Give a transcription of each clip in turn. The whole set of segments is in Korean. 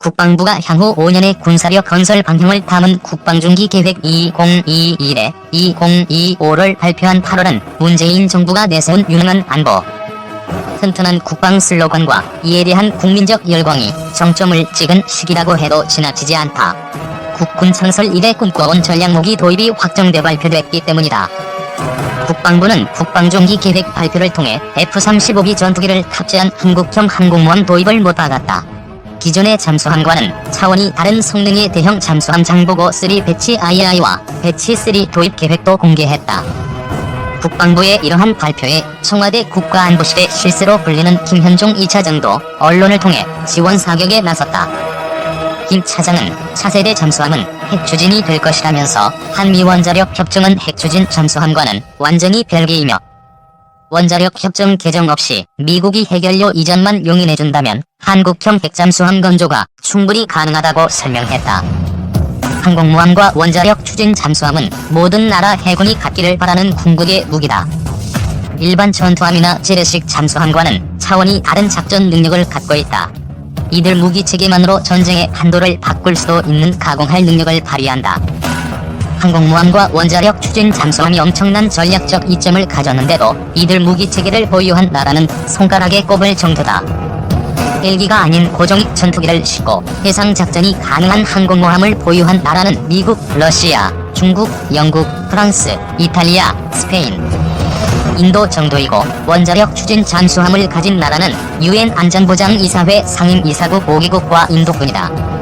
국방부가 향후 5년의 군사력 건설 방향을 담은 국방중기 계획 2021-2025를 발표한 8월은 문재인 정부가 내세운 유능한 안보, 튼튼한 국방 슬로건과 이에 대한 국민적 열광이 정점을 찍은 시기라고 해도 지나치지 않다. 국군 창설 이래 꿈꿔온 전략무기 도입이 확정돼 발표됐기 때문이다. 국방부는 국방중기 계획 발표를 통해 F-35B 전투기를 탑재한 한국형 항공모함 도입을 못박았다. 기존의 잠수함과는 차원이 다른 성능의 대형 잠수함 장보고 3 배치 II와 배치 3 도입 계획도 공개했다. 국방부의 이러한 발표에 청와대 국가안보실의 실세로 불리는 김현종 2차장도 언론을 통해 지원 사격에 나섰다. 김 차장은 차세대 잠수함은 핵추진이 될 것이라면서 한미 원자력 협정은 핵추진 잠수함과는 완전히 별개이며 원자력 협정 개정 없이 미국이 해결료 이전만 용인해준다면 한국형 핵잠수함 건조가 충분히 가능하다고 설명했다. 항공모함과 원자력 추진 잠수함은 모든 나라 해군이 갖기를 바라는 궁극의 무기다. 일반 전투함이나 재래식 잠수함과는 차원이 다른 작전 능력을 갖고 있다. 이들 무기체계만으로 전쟁의 한도를 바꿀 수도 있는 가공할 능력을 발휘한다. 항공모함과 원자력 추진 잠수함이 엄청난 전략적 이점을 가졌는데도 이들 무기체계를 보유한 나라는 손가락에 꼽을 정도다. 헬기가 아닌 고정익 전투기를 싣고 해상작전이 가능한 항공모함을 보유한 나라는 미국, 러시아, 중국, 영국, 프랑스, 이탈리아, 스페인, 인도 정도이고 원자력 추진 잠수함을 가진 나라는 UN 안전보장이사회 상임이사국 5개국과 인도뿐이다.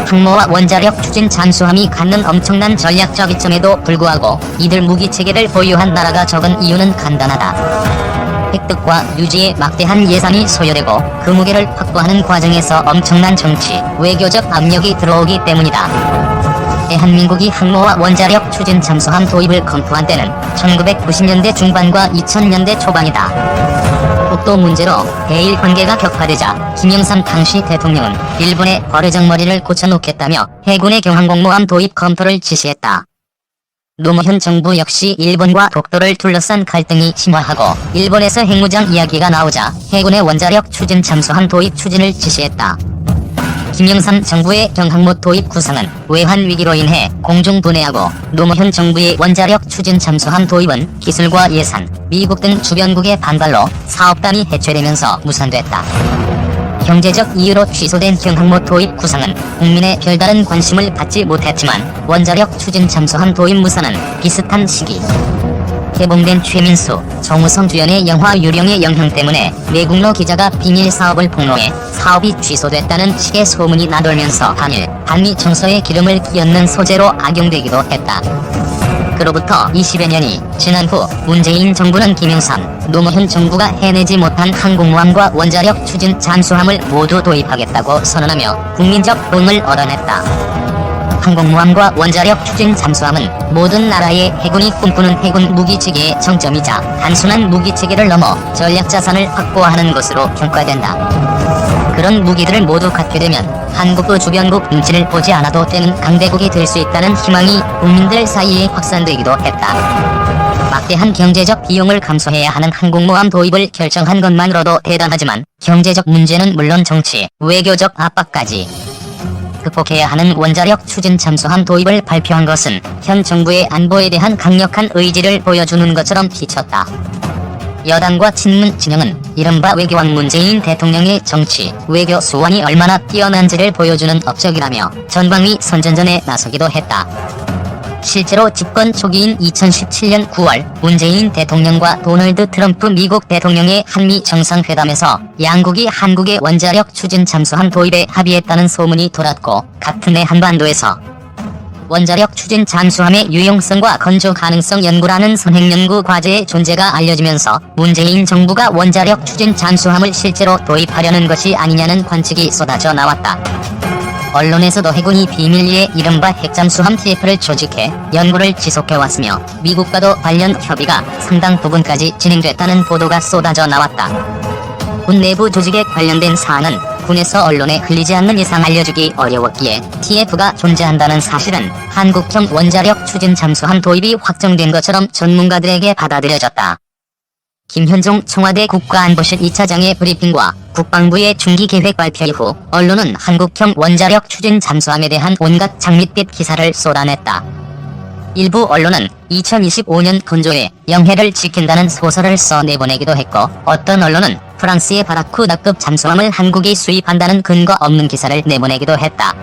항모와 원자력 추진 잠수함이 갖는 엄청난 전략적 이점에도 불구하고 이들 무기체계를 보유한 나라가 적은 이유는 간단하다. 획득과 유지에 막대한 예산이 소요되고 그 무게를 확보하는 과정에서 엄청난 정치, 외교적 압력이 들어오기 때문이다. 대한민국이 항모와 원자력 추진 잠수함 도입을 검토한 때는 1990년대 중반과 2000년대 초반이다. 독도 문제로 대일 관계가 격화되자 김영삼 당시 대통령은 일본의 버르장머리를 고쳐놓겠다며 해군의 경항공모함 도입 검토를 지시했다. 노무현 정부 역시 일본과 독도를 둘러싼 갈등이 심화하고 일본에서 핵무장 이야기가 나오자 해군의 원자력 추진 잠수함 도입 추진을 지시했다. 김영삼 정부의 경항모 도입 구상은 외환 위기로 인해 공중분해하고 노무현 정부의 원자력 추진 잠수함 도입은 기술과 예산, 미국 등 주변국의 반발로 사업단이 해체되면서 무산됐다. 경제적 이유로 취소된 경항모 도입 구상은 국민의 별다른 관심을 받지 못했지만 원자력 추진 잠수함 도입 무산은 비슷한 시기 개봉된 최민수, 정우성 주연의 영화 유령의 영향 때문에 내국노 기자가 비밀 사업을 폭로해 사업이 취소됐다는 식의 소문이 나돌면서 한일, 한미 정서에 기름을 끼얹는 소재로 악용되기도 했다. 그로부터 20여 년이 지난 후 문재인 정부는 김영삼, 노무현 정부가 해내지 못한 항공모함과 원자력 추진 잠수함을 모두 도입하겠다고 선언하며 국민적 호응을 얻어냈다. 항공모함과 원자력 추진 잠수함은 모든 나라의 해군이 꿈꾸는 해군 무기체계의 정점이자 단순한 무기체계를 넘어 전략자산을 확보하는 것으로 평가된다. 그런 무기들을 모두 갖게 되면 한국의 주변국 눈치를 보지 않아도 되는 강대국이 될 수 있다는 희망이 국민들 사이에 확산되기도 했다. 막대한 경제적 비용을 감수해야 하는 항공모함 도입을 결정한 것만으로도 대단하지만 경제적 문제는 물론 정치, 외교적 압박까지 극복해야 하는 원자력 추진 잠수함 도입을 발표한 것은 현 정부의 안보에 대한 강력한 의지를 보여주는 것처럼 비쳤다. 여당과 친문 진영은 이른바 외교왕 문재인 대통령의 정치, 외교 수완이 얼마나 뛰어난지를 보여주는 업적이라며 전방위 선전전에 나서기도 했다. 실제로 집권 초기인 2017년 9월 문재인 대통령과 도널드 트럼프 미국 대통령의 한미 정상회담에서 양국이 한국의 원자력 추진 잠수함 도입에 합의했다는 소문이 돌았고 같은 해 한반도에서 원자력 추진 잠수함의 유용성과 건조 가능성 연구라는 선행연구 과제의 존재가 알려지면서 문재인 정부가 원자력 추진 잠수함을 실제로 도입하려는 것이 아니냐는 관측이 쏟아져 나왔다. 언론에서도 해군이 비밀리에 이른바 핵잠수함 TF를 조직해 연구를 지속해왔으며 미국과도 관련 협의가 상당 부분까지 진행됐다는 보도가 쏟아져 나왔다. 군 내부 조직에 관련된 사안은 군에서 언론에 흘리지 않는 이상 알려주기 어려웠기에 TF가 존재한다는 사실은 한국형 원자력 추진 잠수함 도입이 확정된 것처럼 전문가들에게 받아들여졌다. 김현종 청와대 국가안보실 2차장의 브리핑과 국방부의 중기계획 발표 이후 언론은 한국형 원자력 추진 잠수함에 대한 온갖 장밋빛 기사를 쏟아냈다. 일부 언론은 2025년 건조에 영해를 지킨다는 소설을 써 내보내기도 했고, 어떤 언론은 프랑스의 바라쿠다급 잠수함을 한국이 수입한다는 근거 없는 기사를 내보내기도 했다.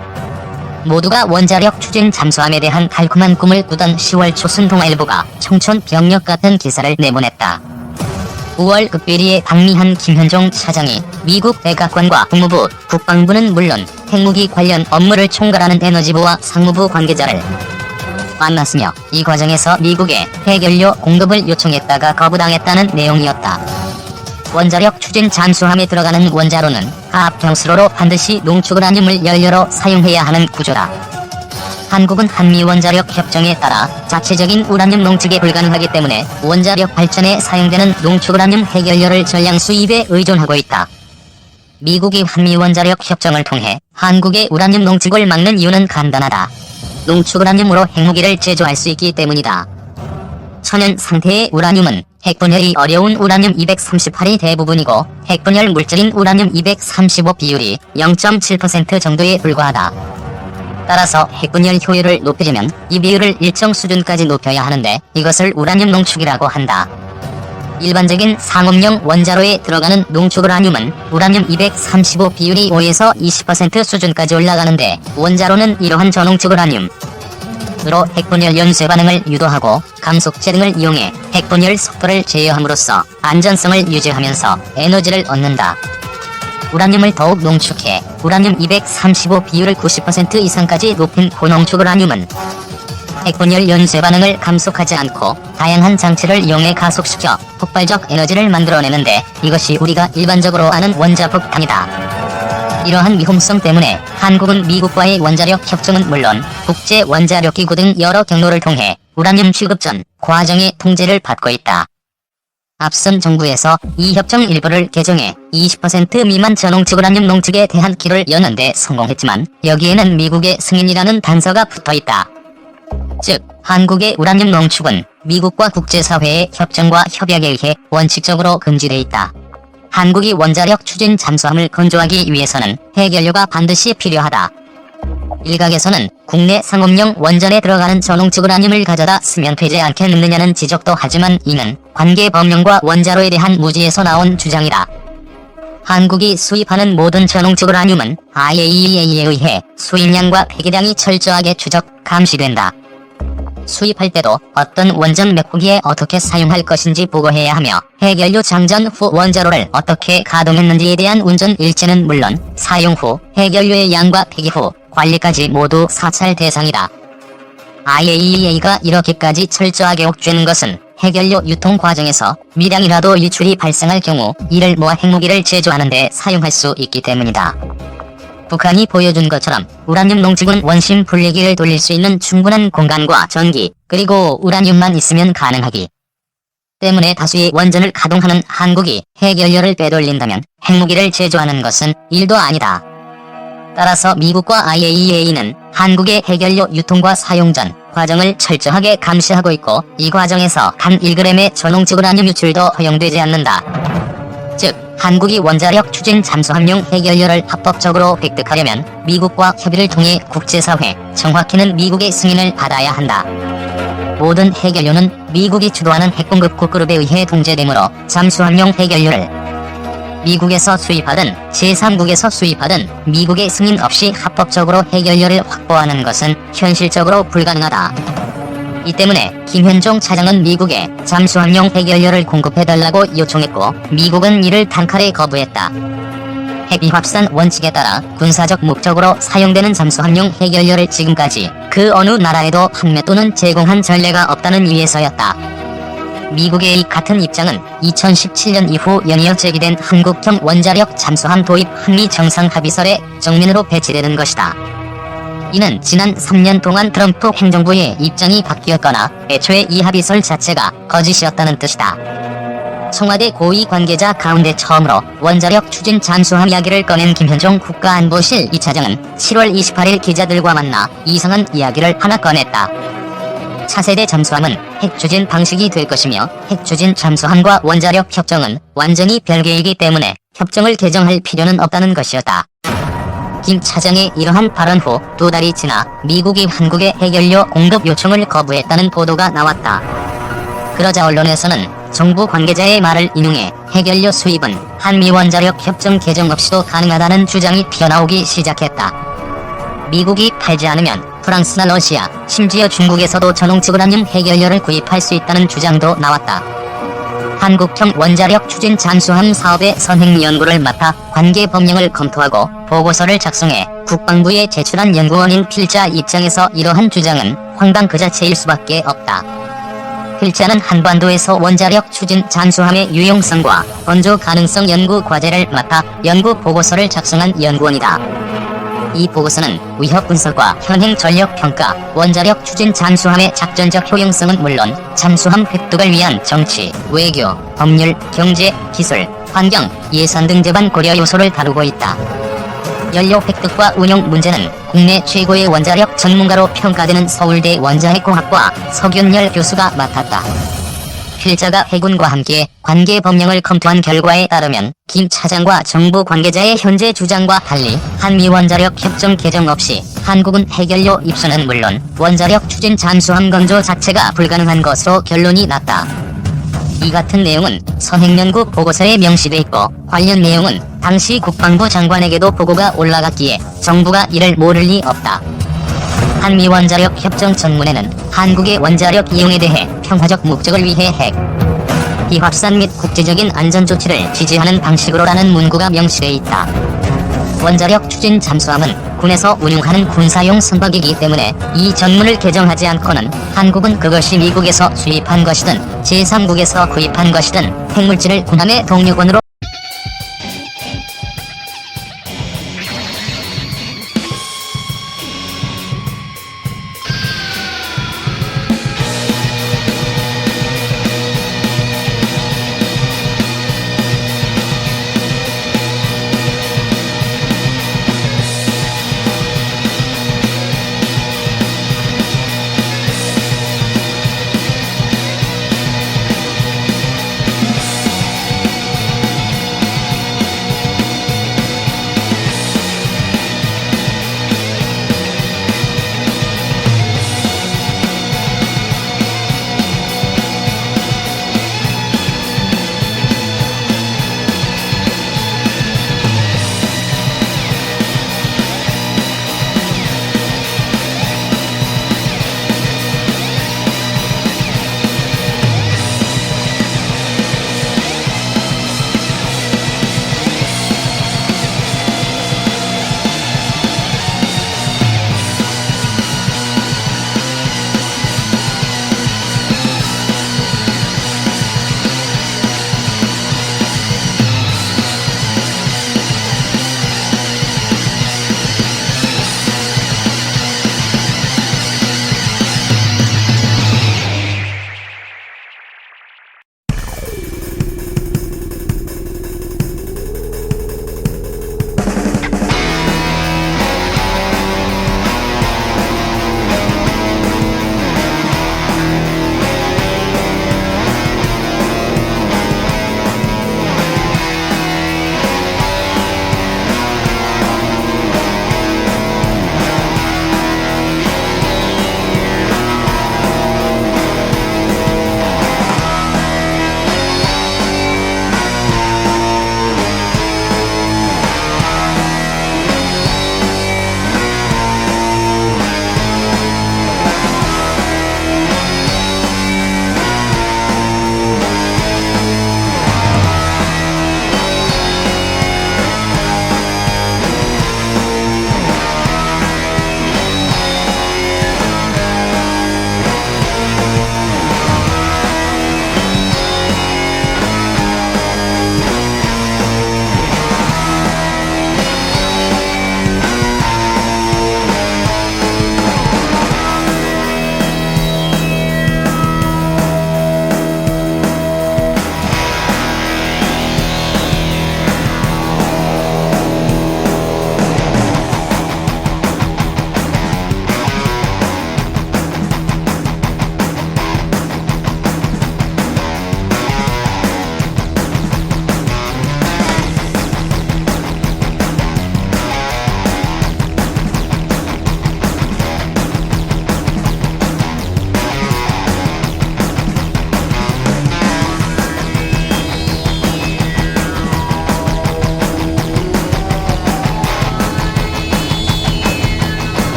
모두가 원자력 추진 잠수함에 대한 달콤한 꿈을 꾸던 10월 조선동아일보가 청촌 병력 같은 기사를 내보냈다. 5월 극비리에 방미한 김현종 차장이 미국 백악관과 국무부, 국방부는 물론 핵무기 관련 업무를 총괄하는 에너지부와 상무부 관계자를 만났으며, 이 과정에서 미국에 핵연료 공급을 요청했다가 거부당했다는 내용이었다. 원자력 추진 잠수함에 들어가는 원자로는 화학병수로로 반드시 농축우라늄을 연료로 사용해야 하는 구조다. 한국은 한미원자력 협정에 따라 자체적인 우라늄 농축이 불가능하기 때문에 원자력 발전에 사용되는 농축우라늄 핵연료를 전량 수입에 의존하고 있다. 미국이 한미원자력 협정을 통해 한국의 우라늄 농축을 막는 이유는 간단하다. 농축우라늄으로 핵무기를 제조할 수 있기 때문이다. 천연 상태의 우라늄은 핵분열이 어려운 우라늄 238이 대부분이고, 핵분열 물질인 우라늄 235 비율이 0.7% 정도에 불과하다. 따라서 핵분열 효율을 높이려면 이 비율을 일정 수준까지 높여야 하는데, 이것을 우라늄 농축이라고 한다. 일반적인 상업용 원자로에 들어가는 농축우라늄은 우라늄 235 비율이 5에서 20% 수준까지 올라가는데, 원자로는 이러한 저농축우라늄으로 핵분열 연쇄 반응을 유도하고 감속제 등을 이용해 핵분열 속도를 제어함으로써 안전성을 유지하면서 에너지를 얻는다. 우라늄을 더욱 농축해 우라늄 235 비율을 90% 이상까지 높인 고농축우라늄은 핵분열 연쇄 반응을 감속하지 않고 다양한 장치를 이용해 가속시켜 폭발적 에너지를 만들어내는데, 이것이 우리가 일반적으로 아는 원자폭탄이다. 이러한 위험성 때문에 한국은 미국과의 원자력 협정은 물론 국제원자력기구 등 여러 경로를 통해 우라늄 취급 전 과정의 통제를 받고 있다. 앞선 정부에서 이 협정 일부를 개정해 20% 미만 저농축우라늄 농축에 대한 길을 여는 데 성공했지만, 여기에는 미국의 승인이라는 단서가 붙어있다. 즉, 한국의 우라늄 농축은 미국과 국제사회의 협정과 협약에 의해 원칙적으로 금지돼 있다. 한국이 원자력 추진 잠수함을 건조하기 위해서는 핵연료가 반드시 필요하다. 일각에서는 국내 상업용 원전에 들어가는 저농축우라늄을 가져다 쓰면 되지 않겠느냐는 지적도 하지만, 이는 관계 법령과 원자로에 대한 무지에서 나온 주장이다. 한국이 수입하는 모든 저농축우라늄은 IAEA에 의해 수입량과 폐기량이 철저하게 추적, 감시된다. 수입할 때도 어떤 원전 몇 호기에 어떻게 사용할 것인지 보고해야 하며, 핵연료 장전 후 원자로를 어떻게 가동했는지에 대한 운전 일지는 물론 사용 후 핵연료의 양과 폐기 후 관리까지 모두 사찰 대상이다. IAEA가 이렇게까지 철저하게 옥죄는 것은 핵연료 유통 과정에서 미량이라도 유출이 발생할 경우 이를 모아 핵무기를 제조하는 데 사용할 수 있기 때문이다. 북한이 보여준 것처럼 우라늄 농축은 원심 분리기를 돌릴 수 있는 충분한 공간과 전기, 그리고 우라늄만 있으면 가능하기 때문에 다수의 원전을 가동하는 한국이 핵연료를 빼돌린다면 핵무기를 제조하는 것은 일도 아니다. 따라서 미국과 IAEA는 한국의 핵연료 유통과 사용 전 과정을 철저하게 감시하고 있고, 이 과정에서 단 1g의 저농축우라늄 유출도 허용되지 않는다. 즉, 한국이 원자력 추진 잠수함용 핵연료를 합법적으로 획득하려면 미국과 협의를 통해 국제사회, 정확히는 미국의 승인을 받아야 한다. 모든 핵연료는 미국이 주도하는 핵공급국 그룹에 의해 통제되므로 잠수함용 핵연료를 미국에서 수입하든 제3국에서 수입하든 미국의 승인 없이 합법적으로 핵연료를 확보하는 것은 현실적으로 불가능하다. 이 때문에 김현종 차장은 미국에 잠수함용 핵연료를 공급해달라고 요청했고, 미국은 이를 단칼에 거부했다. 핵비합산 원칙에 따라 군사적 목적으로 사용되는 잠수함용 핵연료를 지금까지 그 어느 나라에도 판매 또는 제공한 전례가 없다는 이유에서였다. 미국의 이 같은 입장은 2017년 이후 연이어 제기된 한국형 원자력 잠수함 도입 한미 정상합의설의 정면으로 배치되는 것이다. 이는 지난 3년 동안 트럼프 행정부의 입장이 바뀌었거나 애초에 이 합의설 자체가 거짓이었다는 뜻이다. 청와대 고위 관계자 가운데 처음으로 원자력 추진 잠수함 이야기를 꺼낸 김현종 국가안보실 2차장은 7월 28일 기자들과 만나 이상한 이야기를 하나 꺼냈다. 차세대 잠수함은 핵추진 방식이 될 것이며 핵추진 잠수함과 원자력 협정은 완전히 별개이기 때문에 협정을 개정할 필요는 없다는 것이었다. 김 차장의 이러한 발언 후 2달이 지나 미국이 한국의 핵연료 공급 요청을 거부했다는 보도가 나왔다. 그러자 언론에서는 정부 관계자의 말을 인용해 핵연료 수입은 한미 원자력 협정 개정 없이도 가능하다는 주장이 튀어나오기 시작했다. 미국이 팔지 않으면 프랑스나 러시아, 심지어 중국에서도 전홍축 우라늄 핵연료를 구입할 수 있다는 주장도 나왔다. 한국형 원자력 추진 잠수함 사업의 선행 연구를 맡아 관계 법령을 검토하고 보고서를 작성해 국방부에 제출한 연구원인 필자 입장에서 이러한 주장은 황당 그 자체일 수밖에 없다. 필자는 한반도에서 원자력 추진 잠수함의 유용성과 건조 가능성 연구 과제를 맡아 연구 보고서를 작성한 연구원이다. 이 보고서는 위협 분석과 현행 전력 평가, 원자력 추진 잠수함의 작전적 효용성은 물론 잠수함 획득을 위한 정치, 외교, 법률, 경제, 기술, 환경, 예산 등 제반 고려 요소를 다루고 있다. 연료 획득과 운용 문제는 국내 최고의 원자력 전문가로 평가되는 서울대 원자핵공학과 서균열 교수가 맡았다. 필자가 해군과 함께 관계 법령을 검토한 결과에 따르면 김 차장과 정부 관계자의 현재 주장과 달리 한미 원자력 협정 개정 없이 한국은 핵연료 입수는 물론 원자력 추진 잠수함 건조 자체가 불가능한 것으로 결론이 났다. 이 같은 내용은 선행연구 보고서에 명시돼 있고 관련 내용은 당시 국방부 장관에게도 보고가 올라갔기에 정부가 이를 모를 리 없다. 한미 원자력 협정 전문에는 한국의 원자력 이용에 대해 평화적 목적을 위해 핵 비확산 및 국제적인 안전 조치를 지지하는 방식으로라는 문구가 명시돼 있다. 원자력 추진 잠수함은 군에서 운용하는 군사용 선박이기 때문에 이 전문을 개정하지 않고는 한국은 그것이 미국에서 수입한 것이든 제3국에서 구입한 것이든 핵물질을 군함의 동력원으로